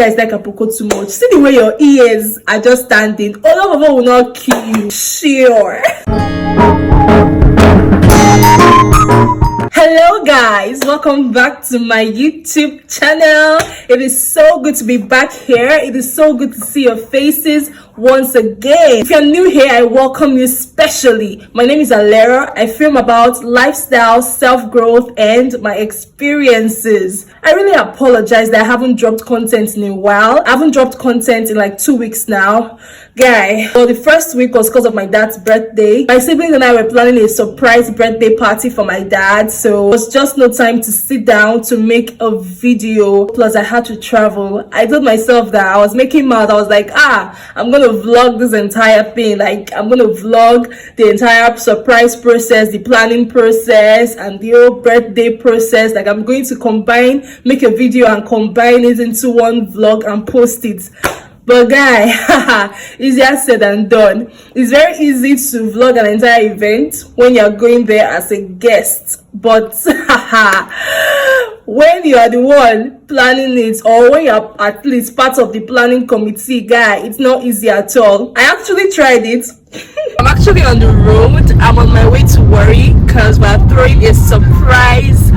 guys like Apoko too much. See the way your ears are just standing. All of them will not kill you. Sure. Hello guys, welcome back to my YouTube channel. It is so good to be back here. It is so good to see your faces once again. If you're new here, I welcome you specially. My name is Alera. I film about lifestyle, self-growth, and my experiences. I really apologize that I haven't dropped content in a while. I haven't dropped content in like 2 weeks now. Well, the first week was because of my dad's birthday. My siblings and I were planning a surprise birthday party for my dad, so it was just no time to sit down to make a video. Plus, I had to travel. I told myself that I was making mad. I was like, I'm gonna vlog this entire thing. Like, I'm gonna vlog the entire surprise process, the planning process, and the whole birthday process. Like, I'm going to make a video and combine it into one vlog and post it. But guy, easier said than done. It's very easy to vlog an entire event when you're going there as a guest. But when you are the one planning it, or when you're at least part of the planning committee, guy, it's not easy at all. I actually tried it. I'm actually on the road. I'm on my way to Warri because we're throwing a surprise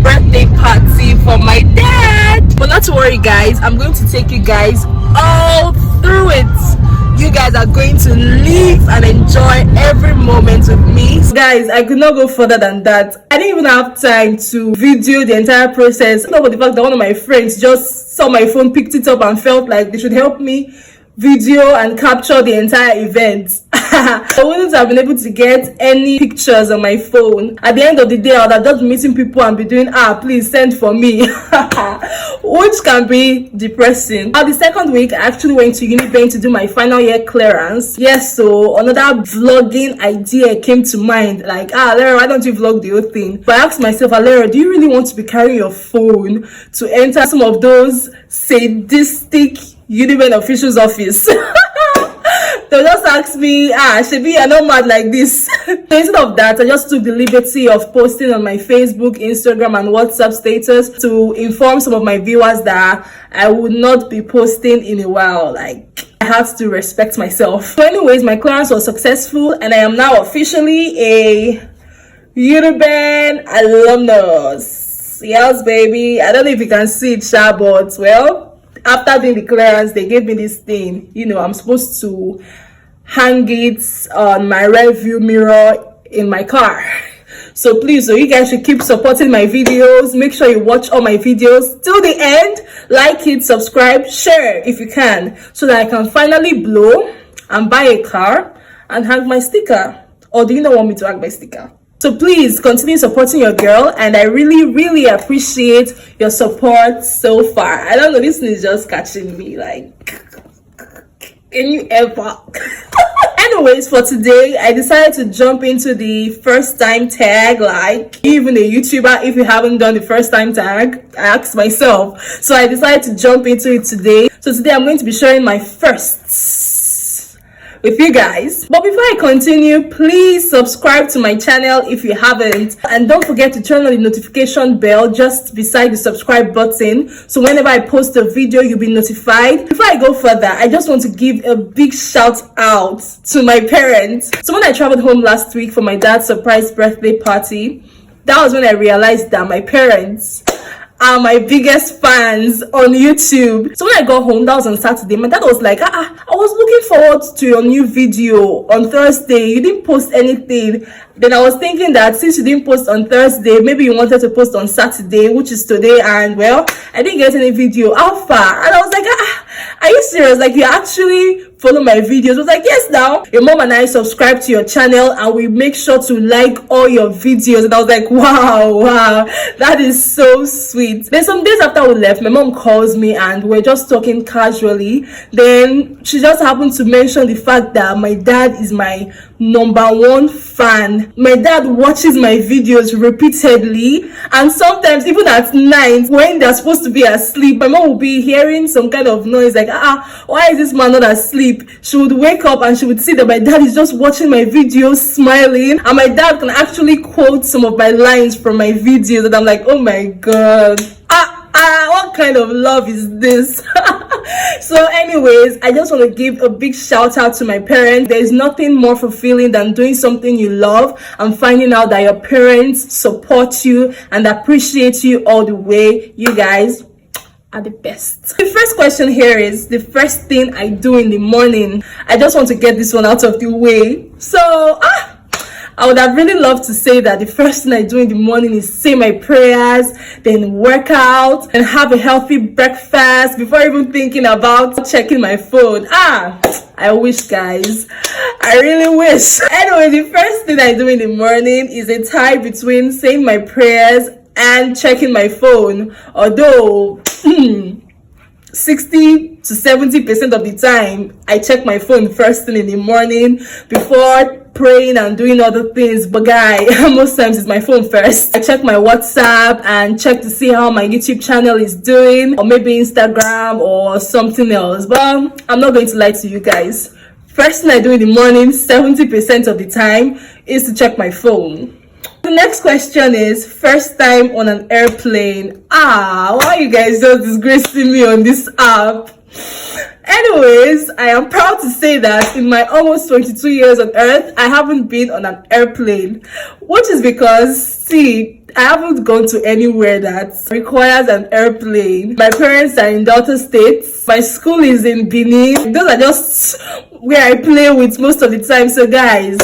birthday party for my dad. But not to worry guys, I'm going to take you guys all through it. You guys are going to live and enjoy every moment with me. So guys, I could not go further than that. I didn't even have time to video the entire process. Not about the fact that one of my friends just saw my phone, picked it up and felt like they should help me video and capture the entire event. I wouldn't have been able to get any pictures on my phone. At the end of the day, I would have just been meeting people and be doing, please send for me. Which can be depressing. The second week, I actually went to Unibank to do my final year clearance. Yes, so another vlogging idea came to mind. Like, Alera, why don't you vlog the whole thing? But I asked myself, Alera, do you really want to be carrying your phone to enter some of those sadistic Unibank officials' office? They'll just ask me, Shebi, you're not mad like this. So instead of that, I just took the liberty of posting on my Facebook, Instagram, and WhatsApp status to inform some of my viewers that I would not be posting in a while. Like, I have to respect myself. So anyways, my clearance was successful and I am now officially a Unibank alumnus. Yes, baby. I don't know if you can see it, but well, after doing the clearance, they gave me this thing. You know, I'm supposed to hang it on my rear view mirror in my car. So please, so you guys should keep supporting my videos. Make sure you watch all my videos till the end. Like it, subscribe, share if you can, so that I can finally blow and buy a car and hang my sticker. Or do you not want me to hang my sticker? So please continue supporting your girl, and I really appreciate your support so far. I don't know, this thing is just catching me. Like, can you ever? Anyways, for today, I decided to jump into the first time tag. Like, even a YouTuber, if you haven't done the first time tag, I asked myself. So I decided to jump into it today. So today I'm going to be sharing my firsts with you guys. But before I continue, please subscribe to my channel if you haven't, and don't forget to turn on the notification bell just beside the subscribe button, so whenever I post a video you'll be notified. Before I go further, I just want to give a big shout out to my parents. So when I traveled home last week for my dad's surprise birthday party, that was when I realized that my parents are my biggest fans on YouTube. So when I got home, that was on Saturday, my dad was like, I was looking forward to your new video on Thursday. You didn't post anything. Then I was thinking that since you didn't post on Thursday, maybe you wanted to post on Saturday, which is today, and well, I didn't get any video. How far? And I was like, are you serious? Like, you actually follow my videos? I was like, yes, now your mom and I subscribe to your channel and we make sure to like all your videos. And I was like, wow, that is so sweet. Then some days after we left, my mom calls me and we're just talking casually. Then she just happened to mention the fact that my dad is my #1 fan. My dad watches my videos repeatedly, and sometimes even at night when they're supposed to be asleep, my mom will be hearing some kind of noise like, why is this man not asleep? She would wake up and she would see that my dad is just watching my videos smiling, and my dad can actually quote some of my lines from my videos, and I'm like, oh my god, what kind of love is this? So anyways, I just want to give a big shout out to my parents. There's nothing more fulfilling than doing something you love and finding out that your parents support you and appreciate you all the way. You guys are the best. The first question here is the first thing I do in the morning. I just want to get this one out of the way. So I would have really loved to say that the first thing I do in the morning is say my prayers, then work out and have a healthy breakfast before even thinking about checking my phone. I wish, guys. I really wish. Anyway, the first thing I do in the morning is a tie between saying my prayers and checking my phone. Although 60 to 70% of the time I check my phone first thing in the morning before praying and doing other things, but guy, most times it's my phone first. I check my WhatsApp and check to see how my YouTube channel is doing, or maybe Instagram or something else. But I'm not going to lie to you guys, first thing I do in the morning 70% of the time is to check my phone. The next question is first time on an airplane. Why are you guys just disgracing me on this app? Anyways, I am proud to say that in my almost 22 years on earth, I haven't been on an airplane, which is because, see, I haven't gone to anywhere that requires an airplane. My parents are in Delta State. My school is in Benin. Those are just where I play with most of the time. So guys,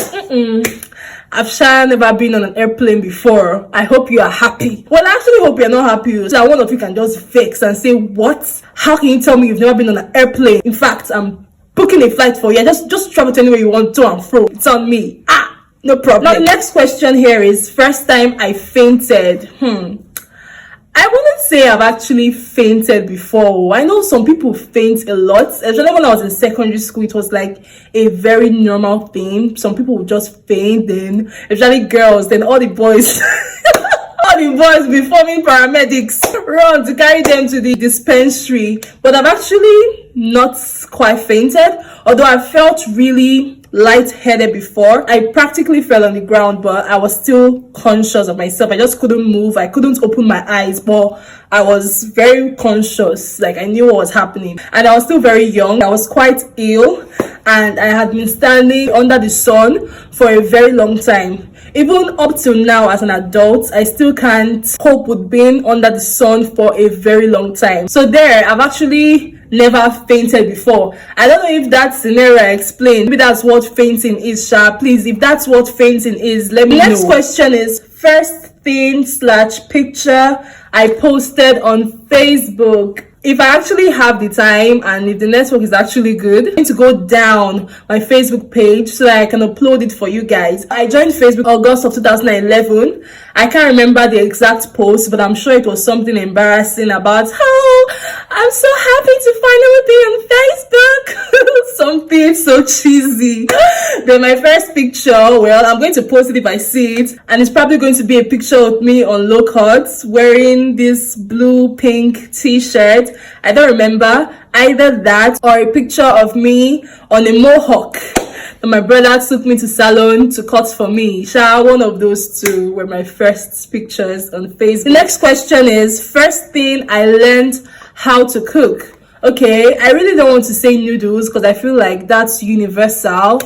I've never been on an airplane before. I hope you are happy. Well, I actually hope you're not happy, so that one of you can just vex and say, what? How can you tell me you've never been on an airplane? In fact, I'm booking a flight for you. Just travel to anywhere you want, to and fro. It's on me. No problem. Now, the next question here is first time I fainted. I wouldn't say I've actually fainted before. I know some people faint a lot. Especially when I was in secondary school, it was like a very normal thing. Some people would just faint, then especially girls, then all the boys all the boys be forming paramedics, run to carry them to the dispensary. But I've actually not quite fainted, although I felt really lightheaded before. I practically fell on the ground, but I was still conscious of myself. I just couldn't move. I couldn't open my eyes, but I was very conscious. Like, I knew what was happening, and I was still very young. I was quite ill, and I had been standing under the sun for a very long time. Even up till now, as an adult, I still can't cope with being under the sun for a very long time. So there, I've actually never fainted before. I don't know if that scenario I explained, maybe that's what fainting is, Sha. Please, if that's what fainting is, let me know. Next question is first thing / picture I posted on Facebook. If I actually have the time and if the network is actually good, I'm going to go down my Facebook page so that I can upload it for you guys. I joined Facebook August of 2011. I can't remember the exact post, but I'm sure it was something embarrassing about how I'm so happy to finally be on Facebook. Something so cheesy. Then my first picture, well, I'm going to post it if I see it, and it's probably going to be a picture of me on low cuts wearing this blue pink t-shirt. I don't remember, either that or a picture of me on a mohawk. And my brother took me to salon to cut for me. One of those two were my first pictures on Facebook. The next question is first thing I learned how to cook. Okay, I really don't want to say noodles because I feel like that's universal.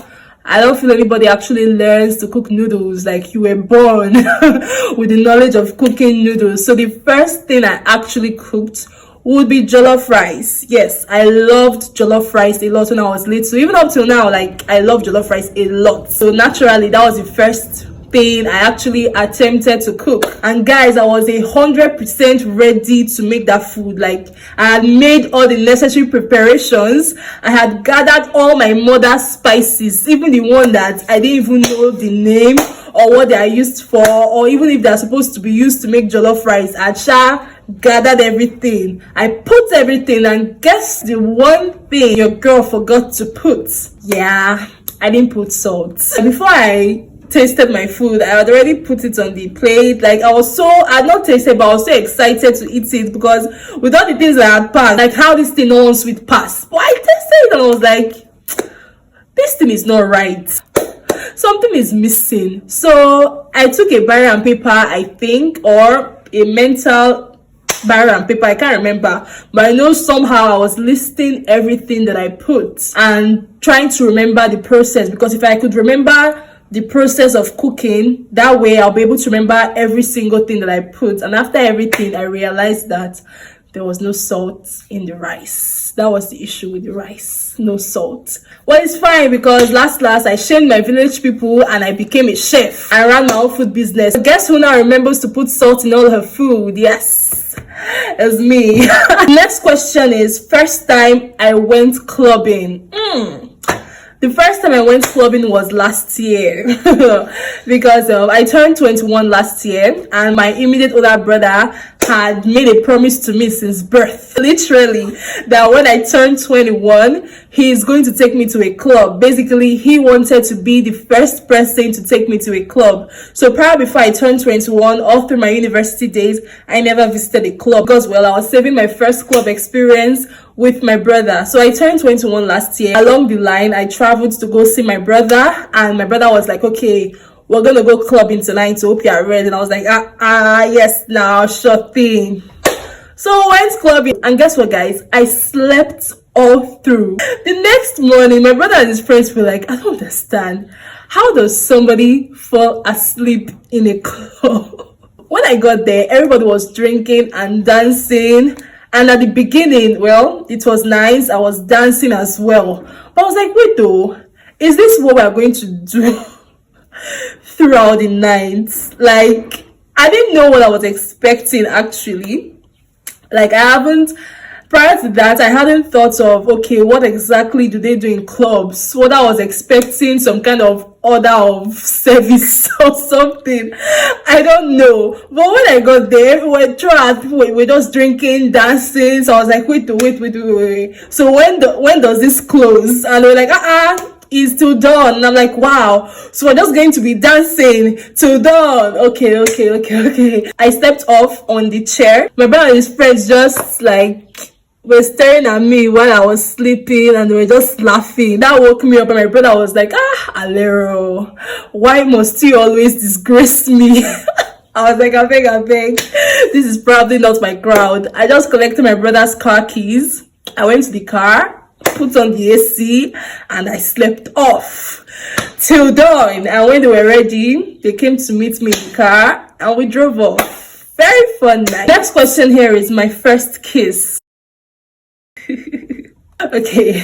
I don't feel anybody actually learns to cook noodles like you were born with the knowledge of cooking noodles. So the first thing I actually cooked would be jollof rice. Yes, I loved jollof rice a lot when I was little. Even up till now, like, I love jollof rice a lot. So naturally, that was the first thing I actually attempted to cook. And guys, I was 100% ready to make that food. Like, I had made all the necessary preparations. I had gathered all my mother's spices, even the one that I didn't even know the name or what they are used for, or even if they're supposed to be used to make jollof rice. I gathered everything. I put everything, and guess the one thing your girl forgot to put? Yeah, I didn't put salt. Before I tasted my food, I had already put it on the plate. Like, I had not tasted, but I was so excited to eat it because with all the things I had passed, like how this thing no one sweet pass. But I tasted it and I was like, this thing is not right. Something is missing. So I took a barrier and paper, I think, or a mental barrel and paper, I can't remember, but I know somehow I was listing everything that I put and trying to remember the process, because if I could remember the process of cooking, that way I'll be able to remember every single thing that I put. And after everything, I realized that there was no salt in the rice. That was the issue with the rice, no salt. Well, it's fine, because last I shamed my village people and I became a chef. I ran my own food business. Guess who now remembers to put salt in all her food? Yes, it's me. Next question is, first time I went clubbing. The first time I went clubbing was last year because I turned 21 last year, and my immediate older brother had made a promise to me since birth, literally, that when I turned 21, he is going to take me to a club. Basically, he wanted to be the first person to take me to a club. So prior, before I turned 21, all through my university days, I never visited a club because, well, I was saving my first club experience with my brother. So I turned 21 last year. Along the line, I traveled to go see my brother, and my brother was like, okay, we're gonna go clubbing tonight, so hope you're ready. And I was like, yes, now, sure thing. So I went clubbing, and guess what, guys? I slept all through. The next morning, my brother and his friends were like, I don't understand. How does somebody fall asleep in a club? When I got there, everybody was drinking and dancing. And at the beginning, well, it was nice. I was dancing as well. But I was like, wait though, is this what we're going to do throughout the night? Like, I didn't know what I was expecting, actually. Like, prior to that, I hadn't thought of, okay, what exactly do they do in clubs? What I was expecting, some kind of order of service or something. I don't know. But when I got there, we were just drinking, dancing. So I was like, wait. So when does this close? And they were like, it's till dawn. And I'm like, wow, so we're just going to be dancing till dawn. Okay. I stepped off on the chair. My brother and his friends just like were staring at me while I was sleeping, and they were just laughing. That woke me up, and my brother was like, Alero, why must you always disgrace me? I was like, I beg, this is probably not my crowd. I just collected my brother's car keys. I went to the car, put on the AC, and I slept off till dawn. And when they were ready, they came to meet me in the car, and we drove off. Very fun night. Next question here is my first kiss. Okay,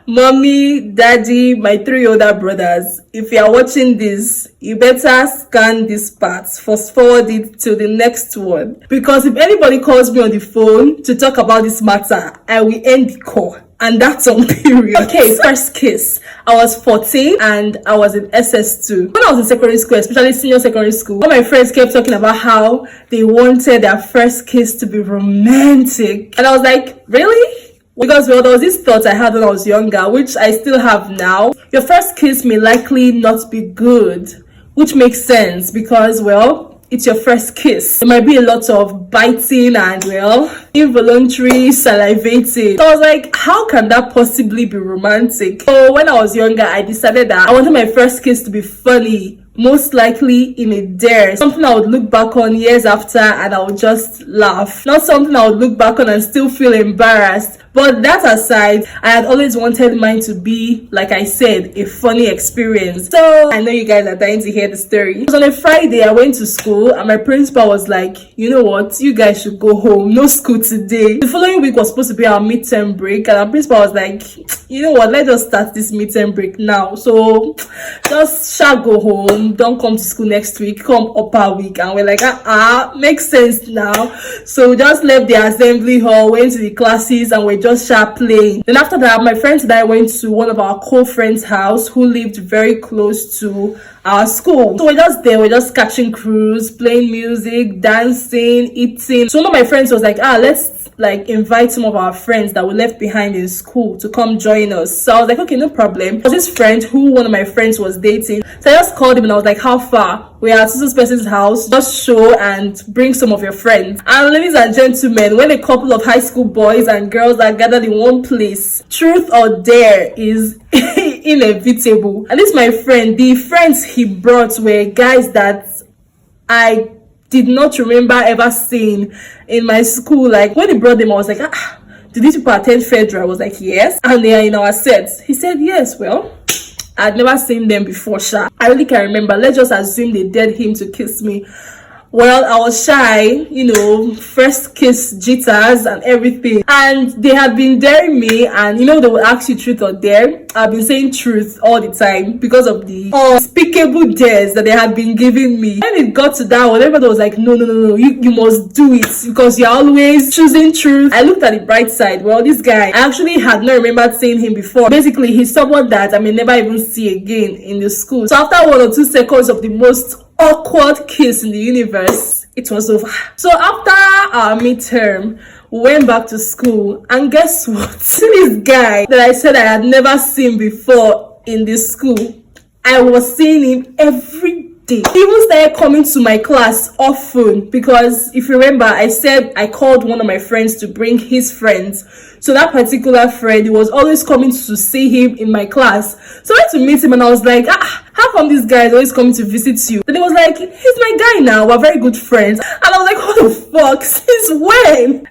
mommy, daddy, my 3 older brothers, if you are watching this, you better scan this part, fast forward it to the next one, because if anybody calls me on the phone to talk about this matter, I will end the call, and that's on period. Okay, first kiss. I was 14 and I was in SS2. When I was in secondary school, especially senior secondary school, all my friends kept talking about how they wanted their first kiss to be romantic, and I was like, really? Because, well, there was this thought I had when I was younger, which I still have now. Your first kiss may likely not be good, which makes sense because, well, it's your first kiss. There might be a lot of biting and, well, involuntary salivating. So I was like, how can that possibly be romantic? So when I was younger, I decided that I wanted my first kiss to be funny, most likely in a dare, something I would look back on years after and I would just laugh, not something I would look back on and still feel embarrassed. But that aside, I had always wanted mine to be, like I said, a funny experience. So I know you guys are dying to hear the story. It was on a Friday. I went to school and my principal was like, you know what, you guys should go home, no school today. The following week was supposed to be our midterm break, and our principal was like, you know what, let's just start this midterm break now, so just shall go home, don't come to school next week, come upper week. And we're like, makes sense now. So we just left the assembly hall, went to the classes, and we're just sharp playing. Then after that, my friends and I went to one of our co-friends' house who lived very close to our school. So we're just there, we're just catching cruise, playing music, dancing, eating. So one of my friends was like, let's like invite some of our friends that were left behind in school to come join us. So I was like, okay, no problem. There was this friend who one of my friends was dating. So I just called him and I was like, how far? We are at this person's house. Just show and bring some of your friends. And ladies and gentlemen, when a couple of high school boys and girls are gathered in one place, truth or dare is inevitable. And this my friend, the friends he brought were guys that I did not remember ever seeing in my school. Like when he brought them, I was like, do these people attend Federal? I was like, yes. And they are in our sets. He said, yes. Well, I'd never seen them before, Sha. I really can't remember. Let's just assume they dared him to kiss me. Well, I was shy, you know, first kiss jitters and everything. And they had been daring me, and you know, they would ask you truth or dare. I've been saying truth all the time because of the unspeakable dares that they had been giving me. When it got to that one, everybody was like, no, you must do it because you're always choosing truth. I looked at the bright side. Well, this guy, I actually had not remembered seeing him before. Basically, he's someone that I may never even see again in the school. So after 1 or 2 seconds of the most awkward kiss in the universe, it was over. So after our midterm, we went back to school, and guess what? This guy that I said I had never seen before in this school, I was seeing him every day. He even started coming to my class often because if you remember, I said I called one of my friends to bring his friends. So that particular friend, he was always coming to see him in my class. So I went to meet him, and I was like, how come this guy is always coming to visit you? Then he was like, he's my guy now, we're very good friends. And I was like, what the fuck? Since when?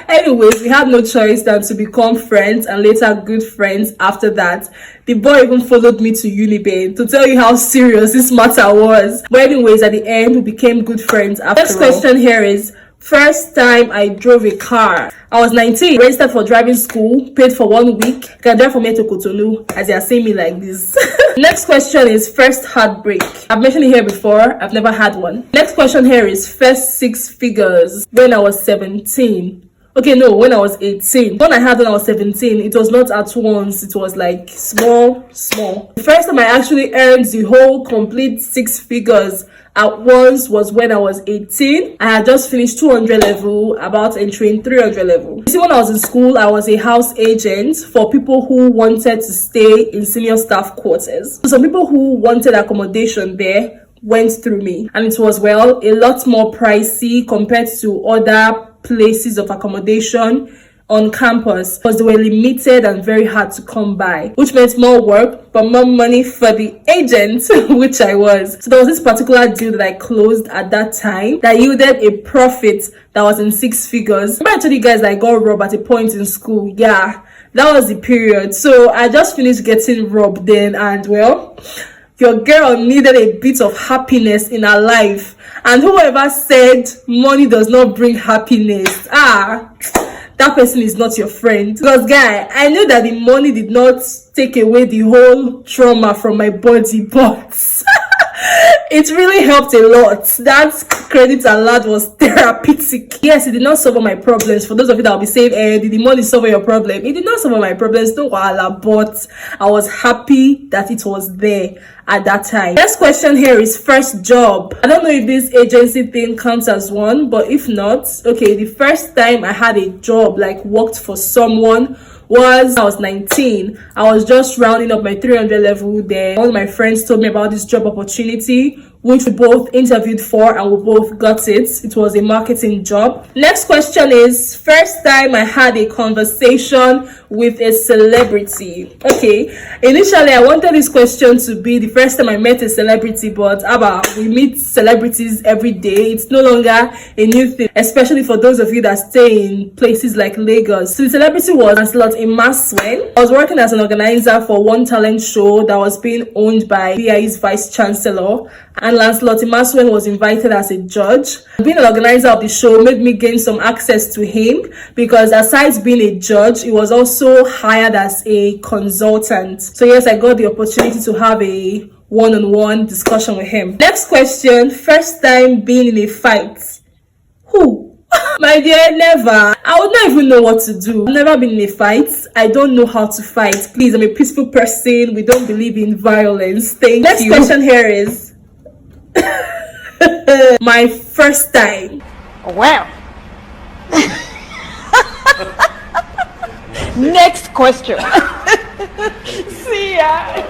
Anyways, we had no choice than to become friends and later good friends after that. The boy even followed me to Uniben to tell you how serious this matter was. But anyways, at the end, we became good friends after all. Next question here is, first time I drove a car. I was 19, registered for driving school, paid for 1 week. Can drive from here to Cotonou, as you are seeing me like this. Next question is first heartbreak. I've mentioned it here before, I've never had one. Next question here is first 6 figures when I was 17. Okay, no, when I was 18. When I had when I was 17, it was not at once, it was like small. The first time I actually earned the whole complete 6 figures at once was when I was 18. I had just finished 200 level, about entering 300 level. You see, when I was in school, I was a house agent for people who wanted to stay in senior staff quarters. So some people who wanted accommodation there went through me, and it was, well, a lot more pricey compared to other places of accommodation on campus because they were limited and very hard to come by, which meant more work but more money for the agent, which I was. So there was this particular deal that I closed at that time that yielded a profit that was in 6 figures. Remember I told you guys that I got robbed at a point in school? Yeah, that was the period. So I just finished getting robbed then, and well, your girl needed a bit of happiness in her life, and whoever said money does not bring happiness, that person is not your friend. Because guy, I knew that the money did not take away the whole trauma from my body, but it really helped a lot. That credit alert was therapeutic. Yes, it did not solve my problems. For those of you that will be saying, did the money solve your problem? It did not solve my problems, no wahala, but I was happy that it was there at that time. Next question here is first job. I don't know if this agency thing counts as one, but if not, okay, the first time I had a job, like worked for someone, was I was 19. I was just rounding up my 300 level there. One of my friends told me about this job opportunity, which we both interviewed for and we both got it. It was a marketing job. Next question is first time I had a conversation with a celebrity. Okay, initially I wanted this question to be the first time I met a celebrity, but we meet celebrities every day. It's no longer a new thing, especially for those of you that stay in places like Lagos. So the celebrity was Lancelot Imasuen. I was working as an organizer for one talent show that was being owned by BI's vice chancellor, and Lancelot Imasuen was invited as a judge. Being an organizer of the show made me gain some access to him because aside being a judge, he was also hired as a consultant. So yes, I got the opportunity to have a one-on-one discussion with him. Next question, first time being in a fight. Who? My dear, never. I would not even know what to do. I've never been in a fight. I don't know how to fight. Please, I'm a peaceful person. We don't believe in violence. Thank you. Next question here is my first time. Wow. Next question. See ya.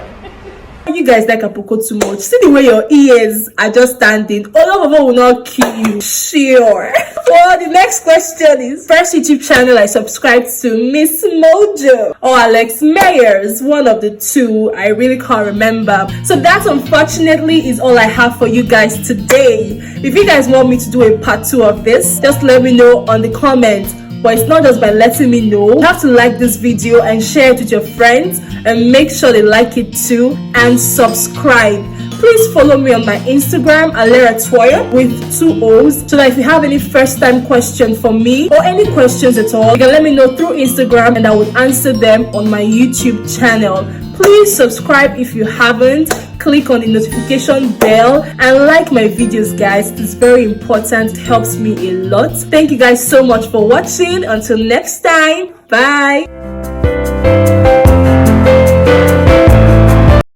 You guys like Apoko too much. See the way your ears are just standing. All of them will not kill you. Sure. Well, the next question is, first YouTube channel I subscribed to, Miss Mojo or Alex Mayers, one of the two. I really can't remember. So that unfortunately is all I have for you guys today. If you guys want me to do a part 2 of this, just let me know on the comments. But it's not just by letting me know. You have to like this video and share it with your friends, and make sure they like it too, and subscribe. Please follow me on my Instagram, Alera Toya, with 2 O's, so that if you have any first time question for me or any questions at all, you can let me know through Instagram and I will answer them on my YouTube channel. Please subscribe if you haven't. Click on the notification bell and like my videos, guys. It's very important. It helps me a lot. Thank you guys so much for watching. Until next time, bye.